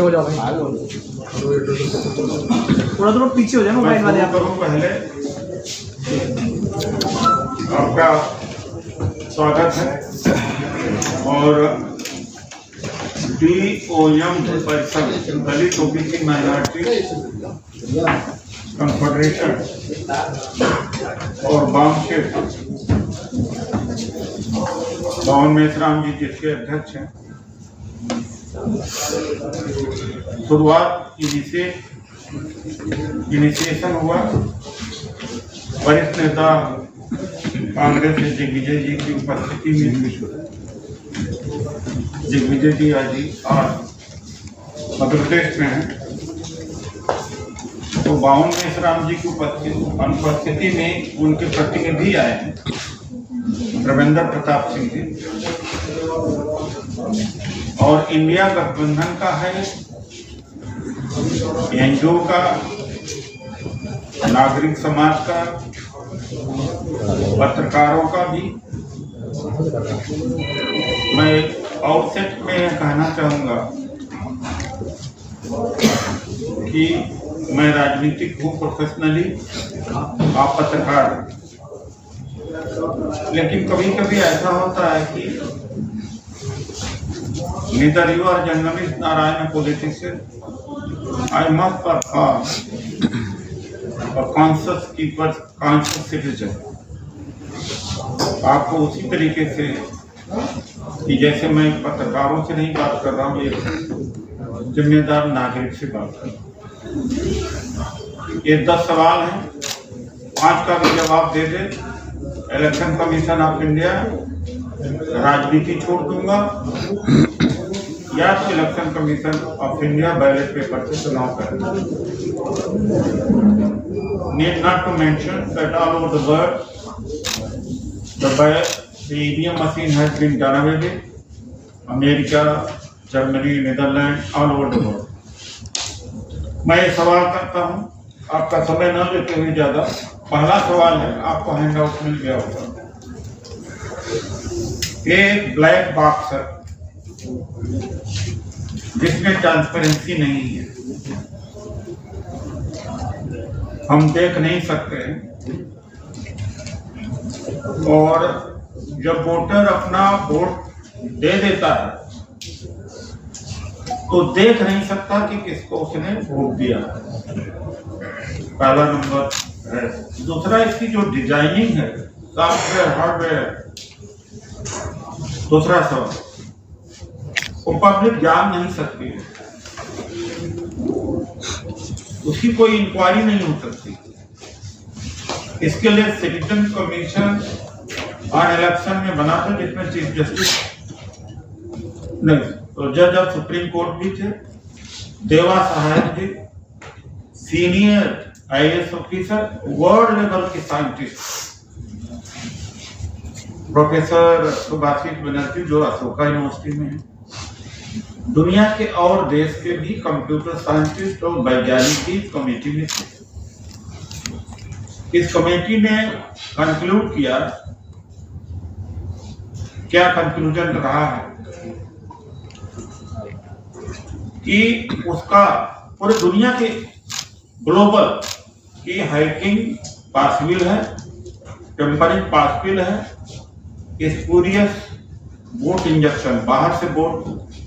हो जाओ भाई, थोड़ा थोड़ा पीछे हो जाए मोबाइल वाले आप। पहले आपका स्वागत है और DOM परिषद दलित ओबीसी माइनॉरिटी कन्फेडरेशन और बामशेर पवन मेश्राम जी जिसके अध्यक्ष हैं, शुरुआत इनिशिएशन हुआ वरिष्ठ नेता कांग्रेस से दिग्विजय जी की उपस्थिति में। दिग्विजय जी आज मध्य प्रदेश में हैं, तो बावन मेश्राम जी की अनुपस्थिति में उनके प्रतिनिधि आए हैं, रविंद्र प्रताप सिंह जी, और इंडिया गठबंधन का है, एनजीओ का, नागरिक समाज का, पत्रकारों का भी। मैं आउटसेट में कहना चाहूंगा कि मैं राजनीतिक हूँ प्रोफेशनली, आप पत्रकार हैं, लेकिन कभी कभी ऐसा होता है कि neither you are journalist nor I am a politician. I must perform a conscious keeper, conscious citizen. आपको उसी तरीके से कि जैसे मैं पत्रकारों से नहीं बात कर रहा हूँ, एक जिम्मेदार नागरिक से बात कर रहा हूँ। ये 10 सवाल हैं, 5 का भी जवाब दे दे, इलेक्शन कमीशन ऑफ इंडिया राजनीति छोड़ दूंगा, या तो election commission of India ballot paper से चुनाव करेगा। Need not to mention that all over the world the EVM machine has been done away with. America, Germany, Netherlands, all over the world. मैं ये सवाल करता हूँ, आपका समय न लेते हुए ज्यादा। पहला सवाल है, आपको हैंड आउट मिल गया होगा, एक ब्लैक बॉक्स है जिसमें ट्रांसपेरेंसी नहीं है, हम देख नहीं सकते, और जब वोटर अपना वोट दे देता है तो देख नहीं सकता कि किसको उसने वोट दिया। पहला नंबर है। दूसरा, इसकी जो डिजाइनिंग है, सॉफ्टवेयर हार्डवेयर। दूसरा सवाल, वो पब्लिक जान नहीं सकती है, उसकी कोई इंक्वायरी नहीं हो सकती। इसके लिए सिटीजन कमीशन ऑन इलेक्शन में बना था, जिसमें चीफ जस्टिस नहीं तो जज ऑफ सुप्रीम कोर्ट भी थे, Deva Sahayak ji, senior IAS officer, world level के साइंटिस्ट, प्रोफेसर सुभाषित बनर्जी जो अशोका यूनिवर्सिटी में है, दुनिया के और देश के भी कंप्यूटर साइंटिस्ट और वैज्ञानिक भी इस कमेटी में थे। इस कमेटी ने कंक्लूड किया, क्या कंक्लूजन रहा है कि उसका पूरे दुनिया के ग्लोबल की हैकिंग पॉसिबल है, टेम्परिंग पॉसिबल है, स्पूरियस वोट इंजेक्शन, बाहर से वोट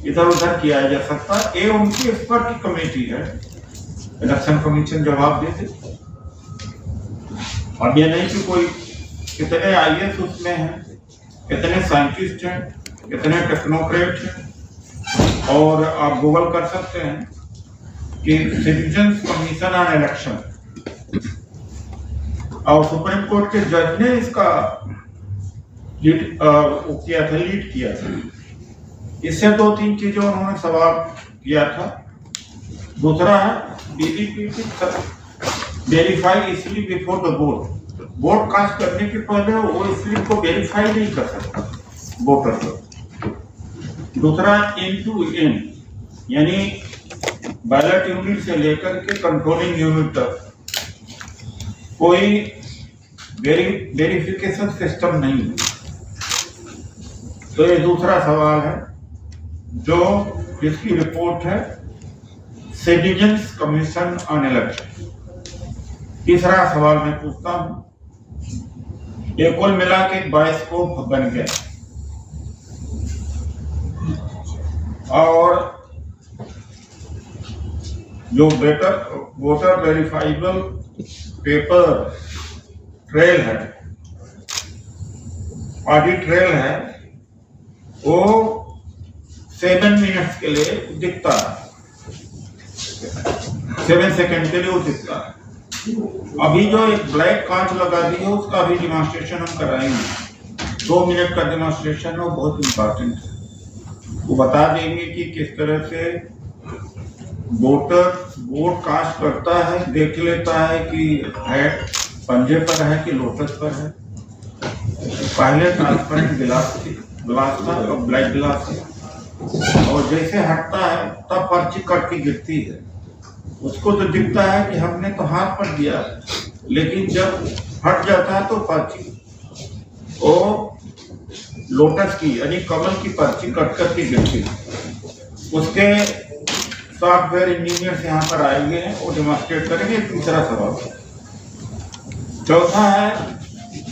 इधर उधर किया जा सकता है। ये उनकी एक्सपर्ट की कमेटी है, इलेक्शन कमीशन जवाब दे दे। अब ये नहीं कि कोई कितने IAS उसमें हैं, कितने साइंटिस्ट हैं, कितने टेक्नोक्रेट हैं, और आप गूगल कर सकते हैं कि सिटीजन्स कमीशन ऑन इलेक्शन, और सुप्रीम कोर्ट के जज ने इसका लीड किया था। इससे 2-3 चीजें उन्होंने सवाल किया था। दूसरा है verify easily before the vote cast करने के पहले वो स्लिप को वेरीफाई नहीं कर सकता वोटर को। दूसरा एंड टू एंड, यानी बैलेट यूनिट से लेकर के कंट्रोलिंग यूनिट तक कोई वेरिफिकेशन सिस्टम नहीं है। तो ये दूसरा सवाल है जो इसकी रिपोर्ट है सिटीजन्स कमीशन ऑन इलेक्शन। तीसरा सवाल मैं पूछता हूं, ये कुल मिला के 22 को बन गया और जो वोटर वेरिफाइबल पेपर ट्रेल है, ऑडिट ट्रेल है, वो 7 मिनट्स के लिए दिखता है, 7 सेकंड के लिए वो दिखता है। अभी जो एक ब्लैक कांच लगा दी है उसका भी डिमॉन्स्ट्रेशन हम कराएंगे। 2 मिनट का डिमॉन्स्ट्रेशन है, वो बहुत इंपॉर्टेंट है। वो बता देंगे कि किस तरह से वोटर वोट कास्ट करता है, देख लेता है कि है पंजे पर है कि लोटस पर है। पहले ट्रांसपेरेंट गिलास था, अब ब्लैक गिलास है, और जैसे हटता है तब पर्ची कट के गिरती है। उसको तो दिखता है कि हमने तो हाथ पर दिया, लेकिन जब हट जाता है तो पर्ची वो लोटस की यानी कमल की पर्ची कट करके गिरती है। उसके सॉफ्टवेयर इंजीनियर यहाँ पर आएंगे और डेमोन्स्ट्रेट करेंगे। तीसरा सवाल। चौथा है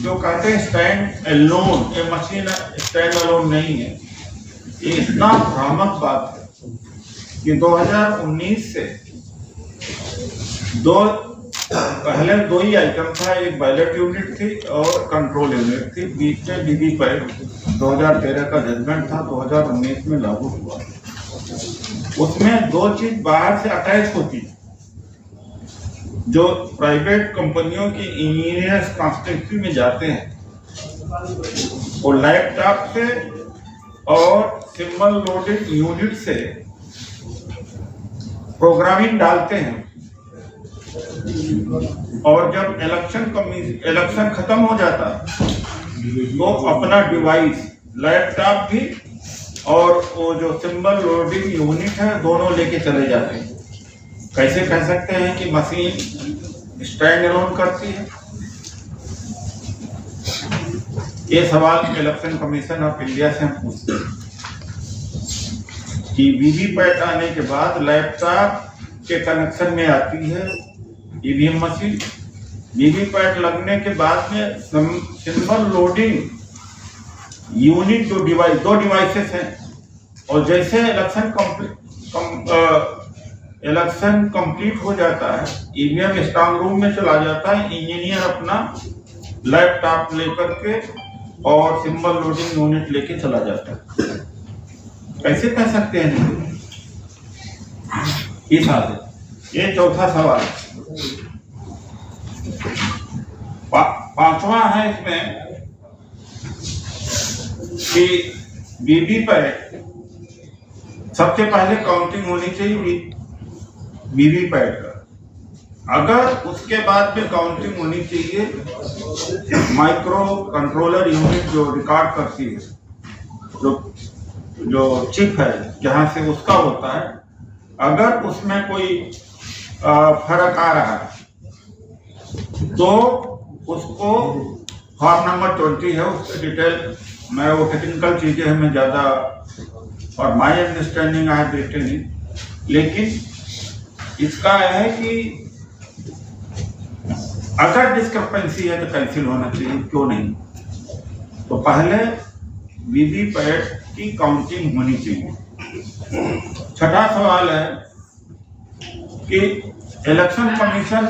जो कहते हैं स्टैंड अलोन, ये मशीन स्टैंड अलोन नहीं है। ये इतना भ्रामक बात है कि 2019 से पहले दो ही आइटम था, एक बैलेट यूनिट थी और कंट्रोल यूनिट थी। बीच में वीवीपैट 2013 का जजमेंट था, 2019 में लागू हुआ। उसमें 2 चीज बाहर से अटैच होती है। जो प्राइवेट कंपनियों के इंजीनियर्स कॉन्स्टिट्यूंसी में जाते हैं वो लैपटॉप से और सिंबल लोडिंग यूनिट से प्रोग्रामिंग डालते हैं, और जब इलेक्शन खत्म हो जाता तो अपना डिवाइस लैपटॉप भी और वो जो सिंबल लोडिंग यूनिट है दोनों लेके चले जाते हैं। कैसे कह सकते हैं कि मशीन स्टैंड अलोन करती है? ये सवाल इलेक्शन कमीशन ऑफ इंडिया से हम पूछते हैं कि वीवीपैट आने के बाद लैपटॉप के कनेक्शन में आती है ईवीएम मशीन। वीवीपैट लगने के बाद में सिंबल लोडिंग यूनिट जो डिवाइस, 2 डिवाइसेस हैं, और जैसे इलेक्शन कंप्लीट हो जाता है ईवीएम स्ट्रांग रूम में चला जाता है। इंजीनियर अपना लैपटॉप लेकर के और सिंबल लोडिंग यूनिट लेके चला जाता है। कैसे कह सकते हैं? इस हाल है। ये चौथा सवाल। पांचवा है इसमें कि वीवीपैट सबसे पहले काउंटिंग होनी चाहिए वीवीपैट का, अगर उसके बाद में काउंटिंग होनी चाहिए माइक्रो कंट्रोलर यूनिट जो रिकॉर्ड करती है, जो चिप है जहां से उसका होता है, अगर उसमें कोई फर्क आ रहा है तो उसको फॉर्म नंबर 20 है, उसके डिटेल मैं वो टेक्निकल चीजें हमें ज्यादा और माय अंडरस्टैंडिंग आई देते नहीं, लेकिन इसका है कि अगर डिस्क्रिपेंसी है तो कैंसिल होना चाहिए, क्यों नहीं? तो पहले वीवीपैट की काउंटिंग होनी चाहिए। छठा सवाल है कि इलेक्शन कमीशन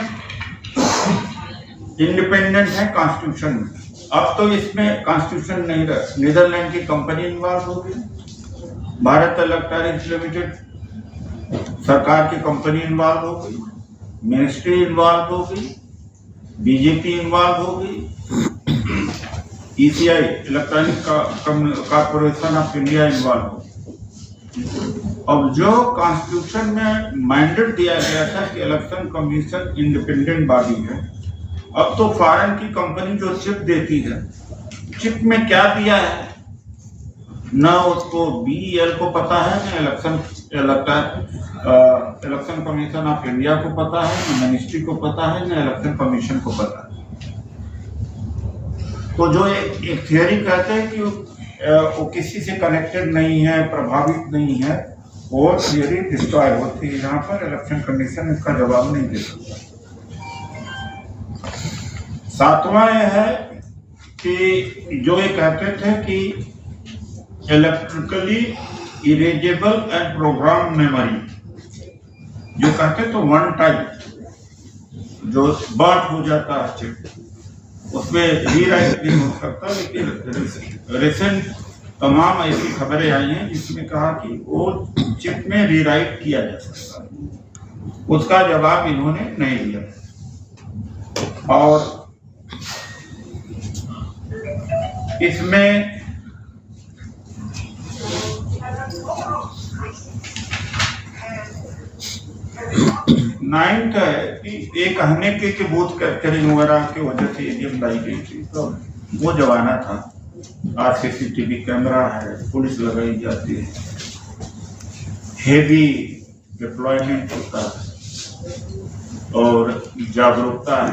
इंडिपेंडेंट है कॉन्स्टिट्यूशन में। अब तो इसमें कॉन्स्टिट्यूशन नहीं रहा, नीदरलैंड की कंपनी इन्वॉल्व होगी, भारत इलेक्ट्रॉनिक्स लिमिटेड सरकार की कंपनी इन्वॉल्व हो गई, मिनिस्ट्री इन्वॉल्व हो गई, बीजेपी इन्वॉल्व हो गई, ECI electronic corporation of India involve हो गई। अब जो कॉन्स्टिट्यूशन में मैंडेट दिया गया था कि इलेक्शन कमीशन इंडिपेंडेंट बॉडी है, अब तो फॉरेन की कंपनी जो चिप देती है, चिप में क्या दिया है ना उसको बीईएल को पता है, ना इलेक्शन कमीशन ऑफ इंडिया को पता है, ना मिनिस्ट्री को पता है, ना इलेक्शन कमीशन को पता है। तो जो एक थियरी कहते हैं कि वो किसी से कनेक्टेड नहीं है, प्रभावित नहीं है, वो थियरी डिस्ट्रॉय होती है। यहाँ पर इलेक्शन कमीशन इसका जवाब नहीं दे सकता। सातवां यह है कि जो ये कहते थे कि electrically erasable and program memory, जो कहते तो वन टाइम जो बर्ट हो जाता है चिप, उसमें रीराइट नहीं हो सकता। लेकिन रिसेंट तमाम ऐसी खबरें आई हैं जिसमें कहा कि वो चिप में रीराइट किया जा सकता है। उसका जवाब इन्होंने नहीं दिया। और इसमें नाइन्थ है कि ये कहने के बूथ कैप्चरिंग वगैरह की वजह से ईवीएम लाई गई थी, तो वो जमाना था। आज सीसीटीवी कैमरा है, पुलिस लगाई जाती है, हेवी डिप्लॉयमेंट होता है और जागरूकता है,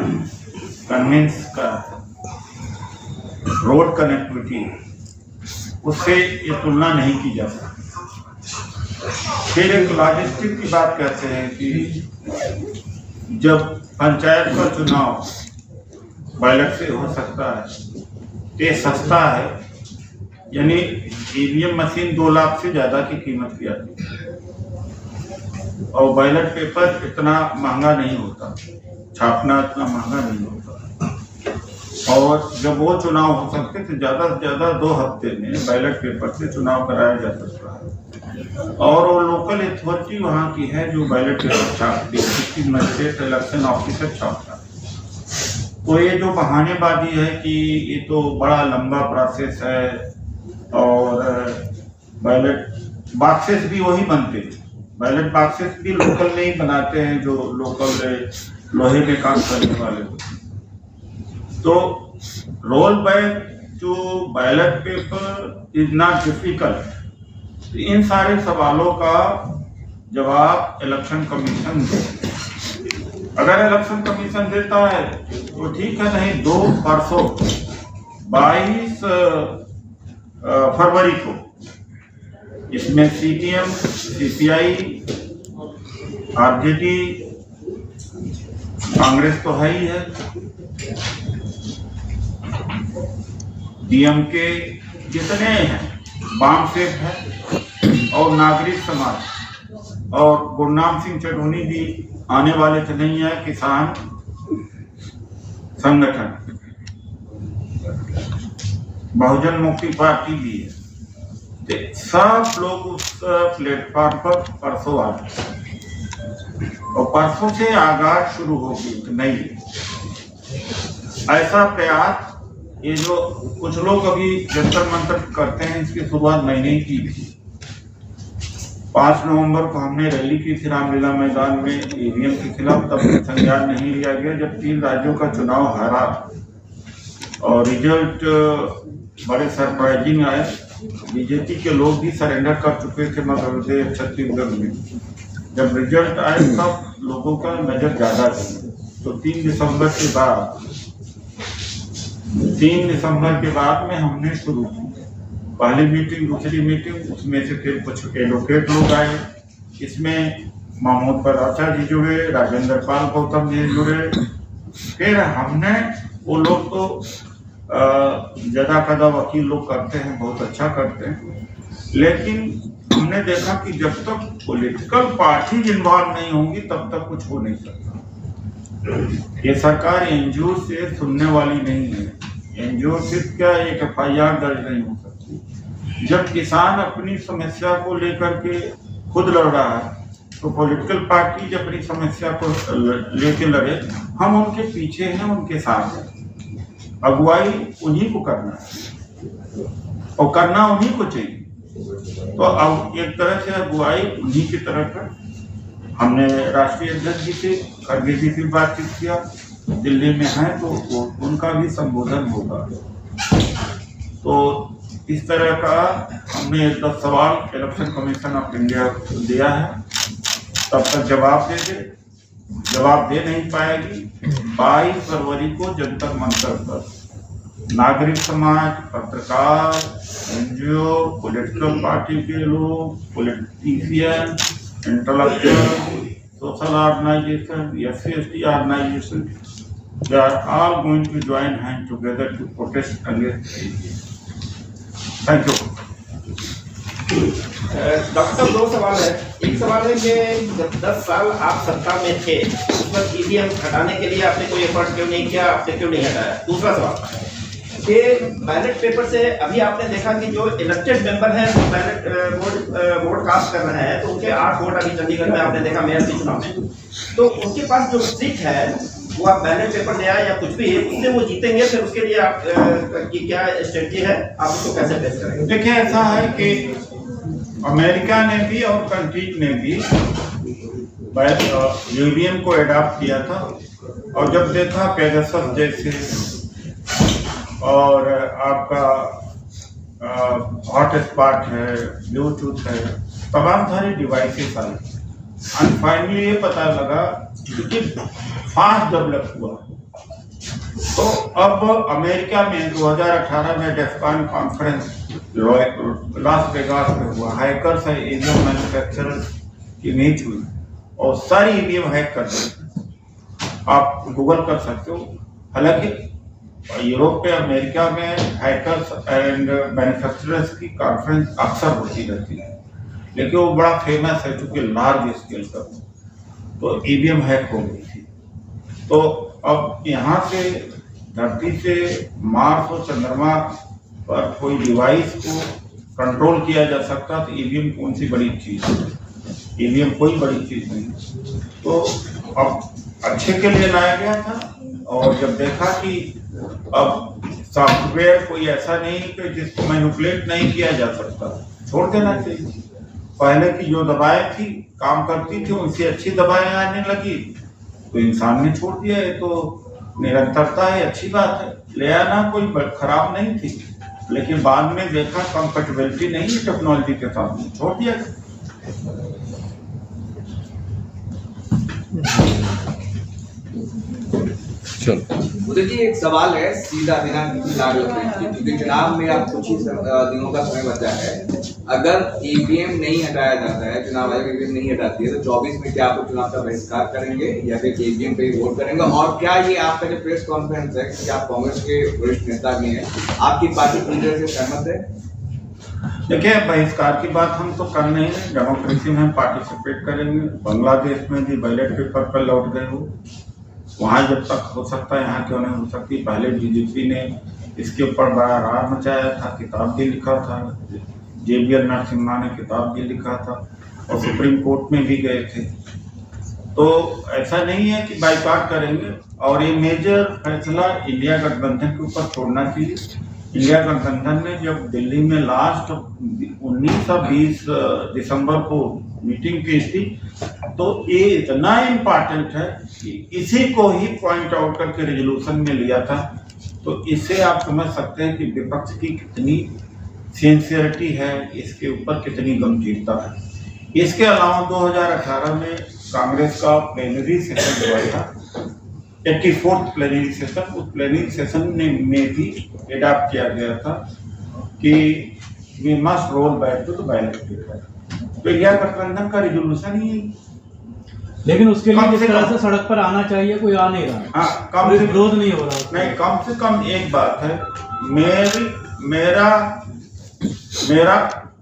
कन्विंस का रोड कनेक्टिविटी, उससे ये तुलना नहीं की जा सकती। फिर एक लॉजिस्टिक की बात कहते हैं कि जब पंचायत का चुनाव बैलेट से हो सकता है, ये सस्ता है, यानी ईवीएम मशीन 2 लाख से ज्यादा की कीमत की आती है और बैलेट पेपर इतना महंगा नहीं होता, छापना इतना महंगा नहीं होता। और जब वो चुनाव हो सकते तो ज्यादा से ज्यादा 2 हफ्ते में बैलेट पेपर से चुनाव कराया जा सकता है। और वो लोकल अथॉरिटी वहाँ की है जो बैलेट पेपर छापती है, डिस्ट्रिक्ट मजिस्ट्रेट इलेक्शन ऑफिसर छापता है। तो ये जो बहानेबाजी है कि ये तो बड़ा लंबा प्रोसेस है और बैलेट बॉक्सेस भी वही बनते हैं, बैलेट बॉक्सेस भी लोकल में ही बनाते हैं जो लोकल लोहे में काम करने वाले होते हैं। तो roll back to ballot paper is not difficult. इन सारे सवालों का जवाब इलेक्शन कमीशन दे। अगर इलेक्शन कमीशन देता है तो ठीक है, नहीं 22 फरवरी को इसमें सीपीएम, सीपीआई, आरजेडी, कांग्रेस तो है ही है, डीएमके जितने हैं, वाम सेफ है और नागरिक समाज और गुरनाम सिंह चढ़ूनी भी आने वाले थे, नहीं है, किसान संगठन, बहुजन मुक्ति पार्टी भी है। तो सब लोग उस प्लेटफॉर्म पर परसों आ गए और परसों से आगाज शुरू होगी। नहीं, ऐसा प्रयास ये जो कुछ लोग अभी जंतर मंतर करते हैं, इसकी शुरुआत मैंने ही की थी। 5 नवंबर को हमने रैली की थी रामलीला मैदान में ईवीएम के खिलाफ, तब संज्ञान नहीं लिया गया। जब 3 राज्यों का चुनाव हारा और रिजल्ट बड़े सरप्राइजिंग आए, बीजेपी के लोग भी सरेंडर कर चुके थे मध्य प्रदेश, छत्तीसगढ़ में। जब रिजल्ट आए तब लोगों का नजर ज्यादा थी। तो 3 दिसंबर के बाद में हमने शुरू की पहली मीटिंग, दूसरी मीटिंग, उसमें से फिर कुछ एडवोकेट लोग आए, इसमें महमूद पराचा जी जुड़े, राजेंद्र पाल गौतम जी जुड़े। फिर हमने, वो लोग तो जदा कदा वकील लोग करते हैं, बहुत अच्छा करते हैं, लेकिन हमने देखा कि जब तक पॉलिटिकल पार्टी इन्वॉल्व नहीं होंगी तब तक कुछ हो नहीं सकता। ये सरकार एनजीओ से सुनने वाली नहीं है। एनजीओ सिर्फ क्या, एक एफआईआर दर्ज नहीं हो सकती। जब किसान अपनी समस्या को लेकर के खुद लड़ रहा है तो पॉलिटिकल पार्टी जब अपनी समस्या को लेके लड़े, हम उनके पीछे हैं, उनके साथ हैं। अगुवाई उन्हीं को करना है और करना उन्हीं को चाहिए। तो अब एक तरह से अगुवाई उन्हीं की तरफ है। हमने राष्ट्रीय अध्यक्ष जी से खड़गे जी से बातचीत किया, दिल्ली में है तो उनका भी संबोधन होगा। तो इस तरह का हमने 10 सवाल इलेक्शन कमीशन ऑफ इंडिया दिया है। तब तक जवाब दे नहीं पाएगी। 22 फरवरी को जंतर मंतर पर नागरिक समाज, पत्रकार, एनजीओ, पॉलिटिकल पार्टी के लोग, politician, intellectual, social organization, SC/ST organization, they are all going to join hands together to protest against ABM. Thank you. Doctor साहब, दो सवाल है। एक सवाल है कि जब 10 साल आप सत्ता में थे उस वक्त ईवीएम हटाने के लिए आपने कोई एफर्ट क्यों नहीं किया, आपने क्यों नहीं हटाया? दूसरा सवाल कि बैलेट पेपर से अभी आपने देखा कि जो इलेक्टेड मेंबर हैं वो बैलेट वोट कास्ट कर रहे हैं, तो उनके 8 वोट अभी चंडीगढ़ में आपने देखा मेयर के चुनाव में, तो उनके पास जो सीट है वो आप बैलेट पेपर ले आए या कुछ भी उससे वो जीतेंगे, फिर उसके लिए आप की क्या स्ट्रेटजी है, आप उसको कैसे फेस करेंगे? देखिए, ऐसा है कि अमेरिका ने भी और कंट्रीज ने भी ईवीएम को अडॉप्ट किया था, और जब देखा पेगासस जैसे और आपका हॉटस्पॉट है, ब्लूटूथ है, तमाम सारे डिवाइसेस आए, एंड फाइनली ये पता लगा कि फास्ट डेवलप हुआ। तो अब अमेरिका में 2018 में डेफकॉन कॉन्फ्रेंस लास वेगास में हुआ, हैकर्स है ईवीएम मैन्युफैक्चरर्स की मीट हुई और सारी ईवीएम हैक कर दी। आप गूगल कर सकते हो। हालांकि यूरोप पे, अमेरिका में हैकर्स एंड मैन्युफैक्चरर्स की कॉन्फ्रेंस अक्सर होती रहती है, लेकिन वो बड़ा फेमस है क्योंकि लार्ज स्केल पर, तो ईवीएम हैक हो गई थी। तो अब यहाँ से धरती से मार्स और चंद्रमा पर कोई डिवाइस को कंट्रोल किया जा सकता, तो ईवीएम कौन सी बड़ी चीज है? ईवीएम कोई बड़ी चीज नहीं। तो अब अच्छे के लिए लाया गया था, और जब देखा कि अब सॉफ्टवेयर कोई ऐसा नहीं कि जिसको मैनिपुलेट नहीं किया जा सकता, छोड़ देना चाहिए। पहले की जो दवाएं थी काम करती थी, उनसे अच्छी दवाएं आने लगी तो इंसान ने छोड़ दिया। ये तो निरंतरता है, अच्छी बात है, ले आना कोई खराब नहीं थी, लेकिन बाद में देखा कंपैटिबिलिटी नहीं है टेक्नोलॉजी के साथ, छोड़ दिया। मुझे जी एक सवाल है, सीधा बिना किसी लाग लगाने की, क्योंकि चुनाव में आप कुछ ही दिनों का समय बचा है। अगर ईवीएम नहीं हटाया जाता है, चुनाव आयोग ईवीएम नहीं हटाती है, तो 24 में क्या आप चुनाव का बहिष्कार करेंगे या फिर ईवीएम पे ही वोट करेंगे? और क्या ये आपका जो प्रेस कॉन्फ्रेंस है, कि आप कांग्रेस के वरिष्ठ नेता भी हैं, आपकी पार्टी पूरी तरह से सहमत है? देखिए, बहिष्कार की बात हम तो कर नहीं है, डेमोक्रेसी में हम पार्टिसिपेट करेंगे। बांग्लादेश में भी बैलेट पेपर पर लौट गए हो, वहाँ जब तक हो सकता है यहाँ क्यों नहीं हो सकती। पहले बीजेपी ने इसके ऊपर बड़ा रार मचाया था, किताब भी लिखा था, JBL नरसिम्हा ने किताब भी लिखा था, और सुप्रीम कोर्ट में भी गए थे। तो ऐसा नहीं है कि बाइकआउट करेंगे, और ये मेजर फैसला इंडिया गठबंधन के ऊपर छोड़ना चाहिए। इंडिया गठबंधन ने जब दिल्ली में लास्ट 19 और 20 दिसंबर को मीटिंग की थी, तो ये इतना इम्पोर्टेंट है कि इसी को ही पॉइंट आउट करके रेजोल्यूशन में लिया था। तो इससे आप समझ सकते हैं कि विपक्ष की कितनी सिंसियरिटी है, इसके ऊपर कितनी गंभीरता है। इसके अलावा 2018 में कांग्रेस का प्लेनरी सेशन हुआ था, 84th प्लेनरी सेशन। उस प्लेनरी सेशन में भी एडॉप्ट किया गया था कि we must roll back to the ballot paper. तो इंडिया गठबंधन का रेजोल्यूशन ही, लेकिन उसके लिए जिस तरह से सड़क पर आना चाहिए कोई आ नहीं रहा। हाँ, कम से विरोध नहीं हो रहा। नहीं, कम से कम एक बात है,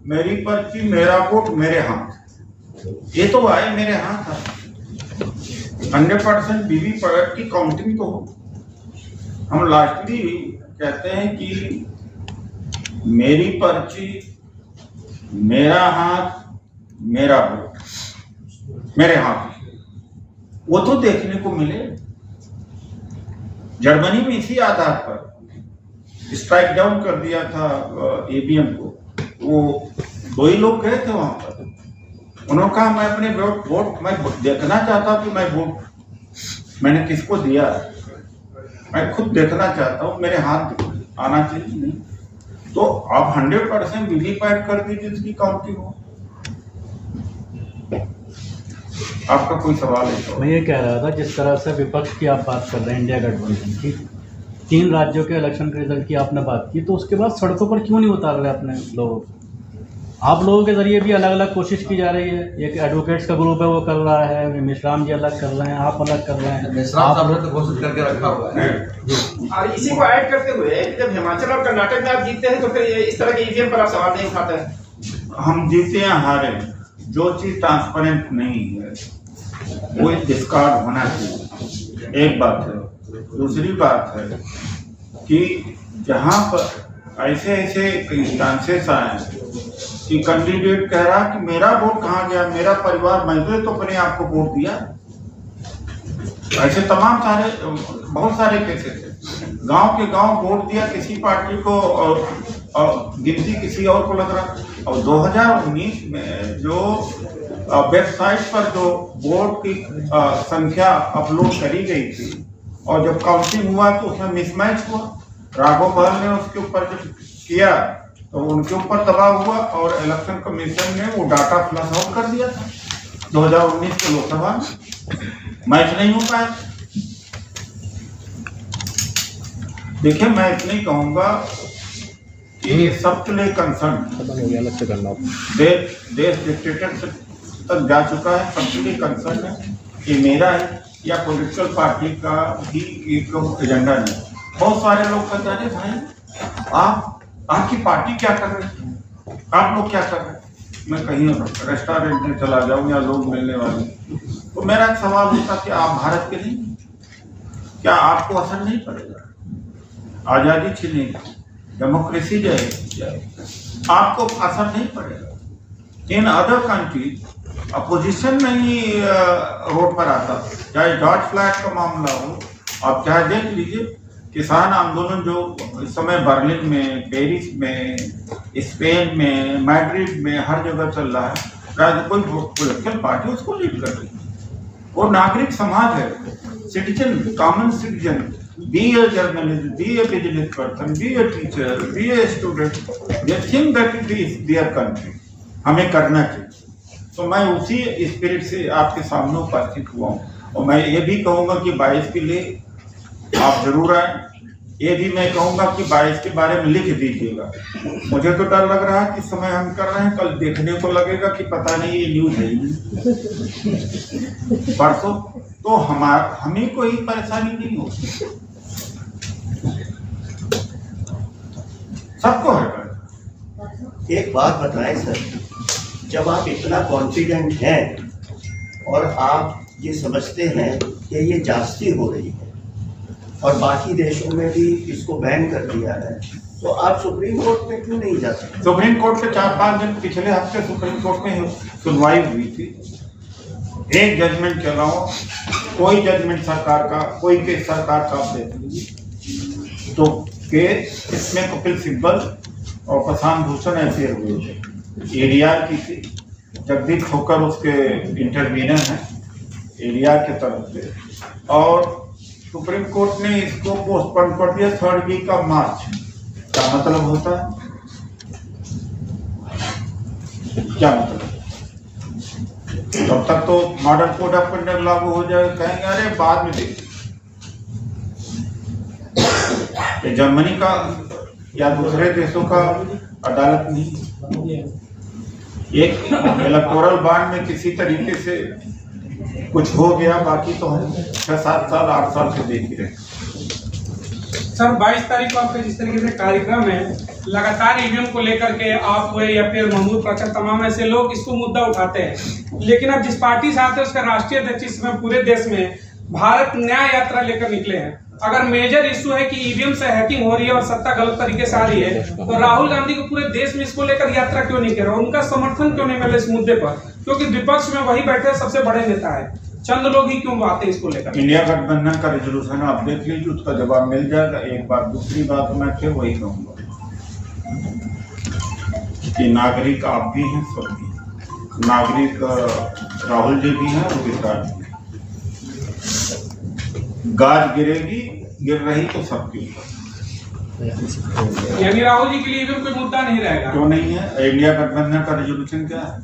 मेरी पर्ची, मेरा वोट, मेरे हाथ, ये तो आए मेरे हाथ है। 100% वीवीपैट की काउंटिंग तो हो। हम लास्टली कहते हैं कि मेरी पर्ची, मेरा हाथ, मेरा वोट, मेरे हाथ, वो तो देखने को मिले। जर्मनी में इसी आधार पर स्ट्राइक डाउन कर दिया था ईवीएम को। वो 2 ही लोग गए थे वहां पर, उन्होंने कहा मैं अपने वोट मैं देखना चाहता हूं कि मैं वोट मैंने किसको दिया, मैं खुद देखना चाहता हूं, मेरे हाथ आना चाहिए। नहीं तो आप 100% वीवीपैट कर दीजिए जिसकी काउंटिंग हो। आपका कोई सवाल है? मैं ये कह रहा था, जिस तरह से विपक्ष की आप बात कर रहे हैं इंडिया गठबंधन की, 3 राज्यों के इलेक्शन के रिजल्ट की आपने बात की, तो उसके बाद सड़कों पर क्यों नहीं उतार रहे अपने लोगों को? आप लोगों के जरिए भी अलग अलग कोशिश की जा रही है। एक एडवोकेट्स का ग्रुप है वो कर रहा है, मिश्राम जी अलग कर रहे हैं, आप अलग कर रहे हैं, आप लोग तो घोषित करके रखा हुआ है। और इसी को ऐड करते हुए जब हिमाचल और कर्नाटक में आप जीतते हैं तो फिर इस तरह के ईवीएम पर आप सवाल नहीं उठाते हैं। हम जीते या हारे, जो चीज ट्रांसपेरेंट नहीं है वो डिस्कार्ड होना चाहिए, एक बात है। दूसरी बात है कि जहां पर ऐसे ऐसे इंस्टांसेस आए कि कैंडिडेट कह रहा कि मेरा वोट कहाँ गया, मेरा परिवार, मैंने तो अपने आप को वोट दिया, ऐसे तमाम सारे बहुत सारे केसेस है। गांव के गांव वोट दिया किसी पार्टी को और गिनती किसी और को लग रहा। और 2019 में जो वेबसाइट पर जो वोट की संख्या अपलोड करी गई थी और जब काउंटिंग हुआ तो उसमें मिसमैच हुआ। राघव बहल ने उसके ऊपर जब किया तो उनके ऊपर दबाव हुआ और इलेक्शन कमीशन ने वो डाटा फ्लश आउट कर दिया था 2019 के लोकसभा मैच नहीं हो पाया। देखिए, मैं इतना ही कहूंगा कि सबके लिए कंसर्न देश डिक्टेटरशिप तक जा चुका है, सबके लिए कंसर्न है। ये मेरा है या पॉलिटिकल पार्टी का भी एक एजेंडा नहीं। बहुत सारे लोग कहते हैं भाई आपकी पार्टी क्या कर रही है, आप लोग क्या कर रहे हैं। मैं कहीं रेस्टोरेंट में चला जाऊं या लोग मिलने वाले, तो मेरा एक सवाल होता कि आप भारत के नहीं, क्या आपको असर नहीं पड़ेगा? आजादी छिनेगी, डेमोक्रेसी जाएगी, आपको असर नहीं पड़ेगा। इन अदर कंट्रीज अपोजिशन नहीं रोड पर आता, चाहे जॉर्ज फ्लॉयड का मामला हो, आप चाहे देख लीजिए किसान आंदोलन जो इस समय बर्लिन में, पेरिस में, स्पेन में, मैड्रिड में हर जगह चल रहा है, कोई पॉलिटिकल पार्टी उसको लीड कर रही है। वो नागरिक समाज है, citizen, common citizen, be a journalist, be a business person, be a teacher, be a student, they think that it is their country, हमें करना चाहिए। तो मैं उसी स्पिरिट से आपके सामने उपस्थित हुआ हूँ। और मैं ये भी कहूँगा कि 22 के लिए आप जरूर आए। ये भी मैं कहूँगा कि 22 के बारे में लिख दीजिएगा। मुझे तो डर लग रहा है कि समय हम कर रहे हैं, कल देखने को लगेगा कि पता नहीं ये न्यूज है परसों, तो हमें कोई परेशानी नहीं होगी, सबको है। एक बात बताएं सर, जब आप इतना कॉन्फिडेंट हैं और आप ये समझते हैं कि ये जासूसी हो रही है और बाकी देशों में भी इसको बैन कर दिया है, तो आप सुप्रीम कोर्ट में क्यों नहीं जा सकते? सुप्रीम कोर्ट पे 4-5 दिन पिछले हफ्ते सुप्रीम कोर्ट में सुनवाई हुई थी। एक जजमेंट के अलावा कोई जजमेंट सरकार का, कोई केस सरकार का आप देख लीजिए तो केस इसमें कपिल सिब्बल और प्रशांत भूषण ऐसे हुए थे। एडीआर की थी, जगदीप ठोकर उसके इंटरवीनर हैं एडीआर के तरफ से, और सुप्रीम कोर्ट ने इसको पोस्टपोन कर दिया 3rd वीक ऑफ मार्च। क्या मतलब होता है? क्या मतलब? तब तक तो मॉडल कोड ऑफ कंडक्ट लागू हो जाए, कहेंगे अरे बाद में देख। जर्मनी का या दूसरे देशों का अदालत नहीं, एक इलेक्टोरल बॉन्ड में किसी तरीके से कुछ हो गया, बाकी तो हम 6-7 साल 8 साल से देख ही रहे। सर 22 तारीख को आपका जिस तरीके से कार्यक्रम है, लगातार ईवीएम को लेकर के आप हुए या फिर महमूद प्रचर, तमाम ऐसे लोग इसको मुद्दा उठाते हैं, लेकिन अब जिस पार्टी से आते हैं उसका राष्ट्रीय अध्यक्ष इस समय पूरे देश में भारत न्याय यात्रा लेकर निकले हैं। अगर मेजर इशू है कि ईवीएम से हैकिंग हो रही है और सत्ता गलत तरीके से आ रही है, तो राहुल गांधी को पूरे देश में इसको लेकर यात्रा क्यों नहीं कर रहा, उनका समर्थन क्यों नहीं मिला इस मुद्दे पर? क्योंकि विपक्ष में वही बैठे सबसे बड़े नेता है, चंद लोग ही क्यों आते हैं इसको लेकर? इंडिया गठबंधन का रेजोल्यूशन आप देख लीजिए, उसका जवाब मिल जाएगा। एक बात, दूसरी बात मैं फिर वही कहूँगा कि नागरिक आप भी हैं, सब भी नागरिक, राहुल जी भी हैं और विकास भी। गाज गिरेगी, गिर रही तो सबके ऊपर, यानी राहुल जी के लिए भी कोई मुद्दा नहीं रहेगा? क्यों नहीं है? इंडिया गठबंधन का रेजोल्यूशन क्या है?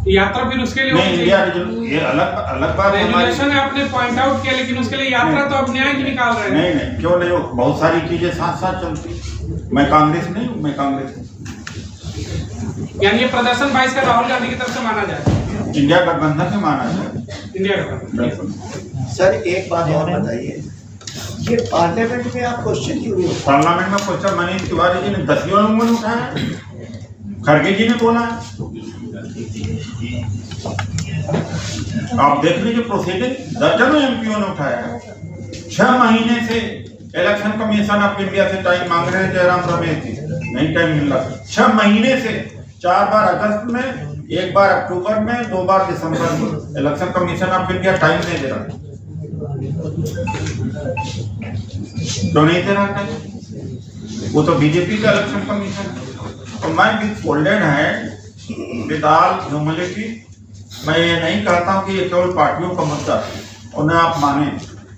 यात्रा फिर उसके लिए नहीं, होनी इंडिया चाहिए। ये अलग अलग बात है हमारी। रेजुलेशन है आपने पॉइंट आउट किया, लेकिन उसके लिए यात्रा तो आप न्याय की निकाल रहे हैं। नहीं नहीं, क्यों नहीं, बहुत सारी चीजें साथ साथ चलती। मैं कांग्रेस नहीं हूँ, मैं कांग्रेस हूँ। यानी ये प्रदर्शन 22 का राहुल गांधी की तरफ से माना जाए, इंडिया गठबंधन से माना जाए। इंडिया का। बिल्कुल। सर एक बात और बताइए, ये पार्लियामेंट में आप क्वेश्चन क्यों नहीं उठा? पार्लियामेंट में क्वेश्चन मनीष तिवारी जी ने 10 लोगों ने उठाया, खड़गे जी ने बोला। आप देख लीजिए प्रोसीडिंग, दर्जनों एमपीओ ने उठाया है। 6 महीने से इलेक्शन कमीशन ऑफ इंडिया से टाइम मांग रहे हैं जयराम रमेश जी, नहीं टाइम मिल रहा। 6 महीने से 4 बार अगस्त में, 1 बार अक्टूबर में, 2 बार दिसंबर में election commission of India time नहीं दे रहा। क्यों नहीं दे रहा टाइम? वो तो बीजेपी का इलेक्शन कमीशन है। तो मैं with folded hand, with all humility, मैं ये नहीं कहता हूँ कि ये केवल पार्टियों का मुद्दा है, और न आप माने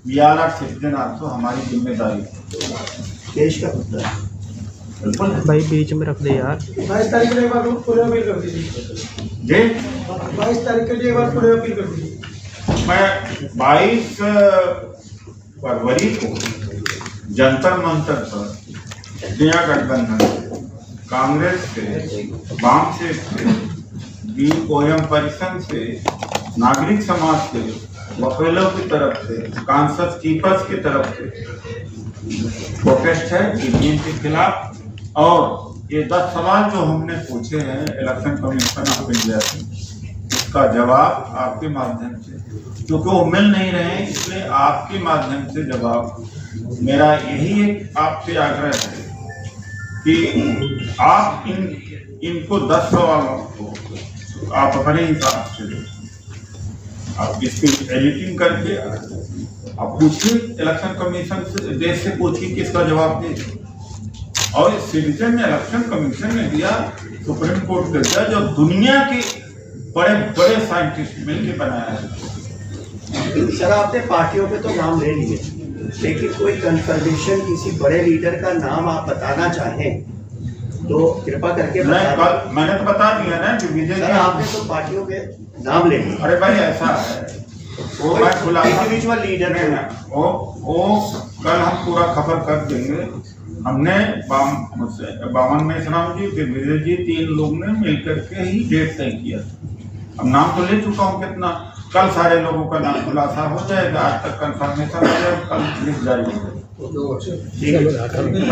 we are are citizen also, हमारी जिम्मेदारी देश का मुद्दा है। भाई बीच में रख दे यार। 22 तारीख को एक बार पूरे अपील कर दीजिए। जी 22 तारीख के लिए एक बार पूरे अपील कर दीजिए। मैं 22 फरवरी को जंतर मंतर पर इंडिया गठबंधन, कांग्रेस से, वाम से, BOM परिसंघ से, नागरिक समाज से, वकीलों की तरफ से, कांसस कीपर्स की तरफ से प्रोटेस्ट है ईवीएम के खिलाफ। और ये 10 सवाल जो हमने पूछे हैं इलेक्शन कमीशन ऑफ इंडिया से, उसका जवाब आपके माध्यम से, क्योंकि वो मिल नहीं रहे हैं, इसलिए आपके माध्यम से जवाब। मेरा यही एक आपसे आग्रह है कि आप इनको 10 सवालों को आप अपने हिसाब से आप इसकी एडिटिंग करके आप पूछिए इलेक्शन कमीशन से, देश से पूछिए किसका जवाब दे। और सिटीजन इलेक्शन कमीशन ने दिया, सुप्रीम कोर्ट ने दिया, जो दुनिया के बड़े बड़े साइंटिस्ट मिलकर बनाया है। सर आपने पार्टियों पे तो नाम ले लिए, लेकिन कोई कंफर्मेशन किसी बड़े लीडर का नाम आप बताना चाहें तो कृपा करके बता दें। मैंने तो बता दिया ना कि विजय सर आपने तो पार्टियों पे नाम ले लिए। अरे भाई ऐसा है, वो मैं खुलासा इंडिविजुअल लीडर नहीं है, वो कल हम पूरा खबर कर देंगे। हमने बामन मेश्राम जी, फिर विजय जी, 3 लोग ने मिलकर के ही डेट तय किया। अब नाम तो ले चुका हूँ कितना, कल सारे लोगों का नाम खुलासा हो जाएगा, आज तक कंफर्मेशन हो जाएगा, कल लिस्ट जारी हो जाएगा।